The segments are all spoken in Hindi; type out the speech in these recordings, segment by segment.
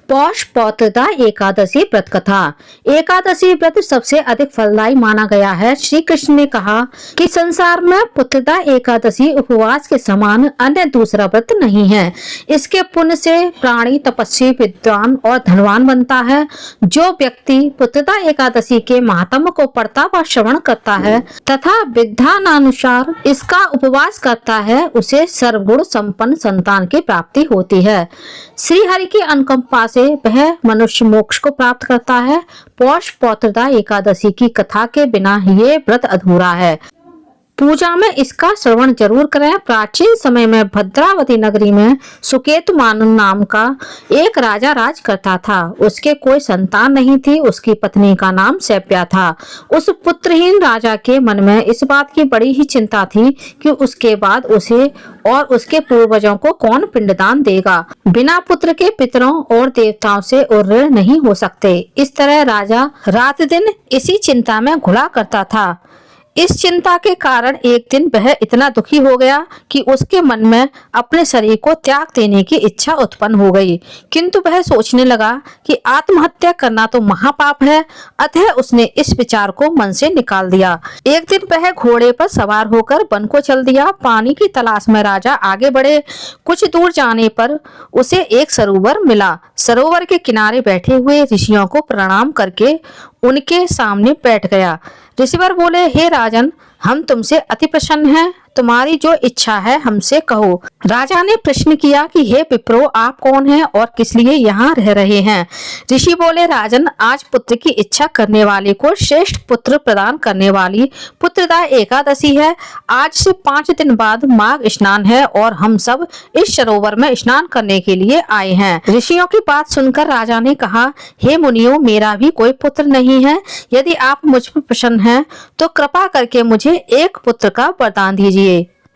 पौष पौत्रदा एकादशी व्रत कथा। एकादशी व्रत सबसे अधिक फलदायी माना गया है। श्री कृष्ण ने कहा कि संसार में पुत्रदा एकादशी उपवास के समान अन्य दूसरा व्रत नहीं है। इसके पुण्य से प्राणी तपस्वी, विद्वान और धनवान बनता है। जो व्यक्ति पुत्रदा एकादशी के महात्म्य को पढ़ता व श्रवण करता है तथा विधानानुसार इसका उपवास करता है, उसे सर्वगुण संपन्न संतान की प्राप्ति होती है। श्री हरि की अनुकंपा से वह मनुष्य मोक्ष को प्राप्त करता है। पौष पौत्रदा एकादशी की कथा के बिना ये व्रत अधूरा है। पूजा में इसका श्रवण जरूर करें। प्राचीन समय में भद्रावती नगरी में सुकेतुमान नाम का एक राजा राज करता था। उसके कोई संतान नहीं थी। उसकी पत्नी का नाम शैव्या था। उस पुत्रहीन राजा के मन में इस बात की बड़ी ही चिंता थी कि उसके बाद उसे और उसके पूर्वजों को कौन पिंडदान देगा। बिना पुत्र के पितरों और देवताओं से और ऋण नहीं हो सकते। इस तरह राजा रात दिन इसी चिंता में घुला करता था। इस चिंता के कारण एक दिन वह इतना दुखी हो गया कि उसके मन में अपने शरीर को त्याग देने की इच्छा उत्पन्न हो गई। किंतु वह सोचने लगा कि आत्महत्या करना तो महापाप है। अतः उसने इस विचार को मन से निकाल दिया। एक दिन वह घोड़े पर सवार होकर वन को चल दिया। पानी की तलाश में राजा आगे बढ़े। कुछ दूर जाने पर उसे एक सरोवर मिला। सरोवर के किनारे बैठे हुए ऋषियों को प्रणाम करके उनके सामने बैठ गया। ऋषिवर बोले, हे राजन, हम तुमसे अति प्रसन्न हैं। तुम्हारी जो इच्छा है हमसे कहो। राजा ने प्रश्न किया कि हे विप्रो, आप कौन हैं और किस लिए यहाँ रह रहे हैं। ऋषि बोले, राजन, आज पुत्र की इच्छा करने वाले को श्रेष्ठ पुत्र प्रदान करने वाली पुत्रदा एकादशी है। आज से 5 दिन बाद माघ स्नान है और हम सब इस सरोवर में स्नान करने के लिए आए हैं। ऋषियों की बात सुनकर राजा ने कहा, हे मुनियों, मेरा भी कोई पुत्र नहीं है। यदि आप मुझ पर प्रसन्न हैं तो कृपा करके मुझे एक पुत्र का वरदान दीजिए।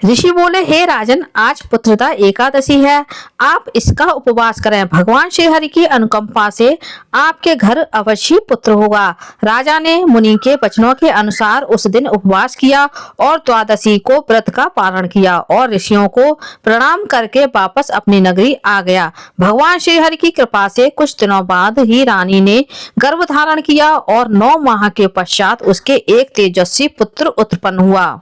ऋषि बोले, हे राजन, आज पुत्रदा एकादशी है। आप इसका उपवास करें। भगवान श्री हरि की अनुकंपा से आपके घर अवश्य पुत्र होगा। राजा ने मुनि के वचनों के अनुसार उस दिन उपवास किया और द्वादशी को व्रत का पालन किया और ऋषियों को प्रणाम करके वापस अपनी नगरी आ गया। भगवान श्री हरि की कृपा से कुछ दिनों बाद ही रानी ने गर्भ धारण किया और 9 माह के पश्चात उसके एक तेजस्वी पुत्र उत्पन्न हुआ।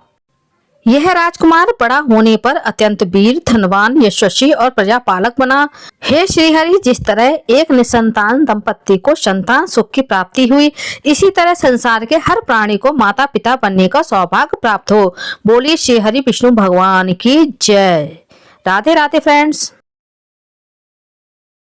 यह राजकुमार बड़ा होने पर अत्यंत वीर, धनवान, यशस्वी और प्रजापालक बना। हे श्रीहरि, जिस तरह एक निसंतान दंपत्ति को संतान सुख की प्राप्ति हुई, इसी तरह संसार के हर प्राणी को माता पिता बनने का सौभाग्य प्राप्त हो। बोलिए श्री हरि विष्णु भगवान की जय। राधे राधे फ्रेंड्स।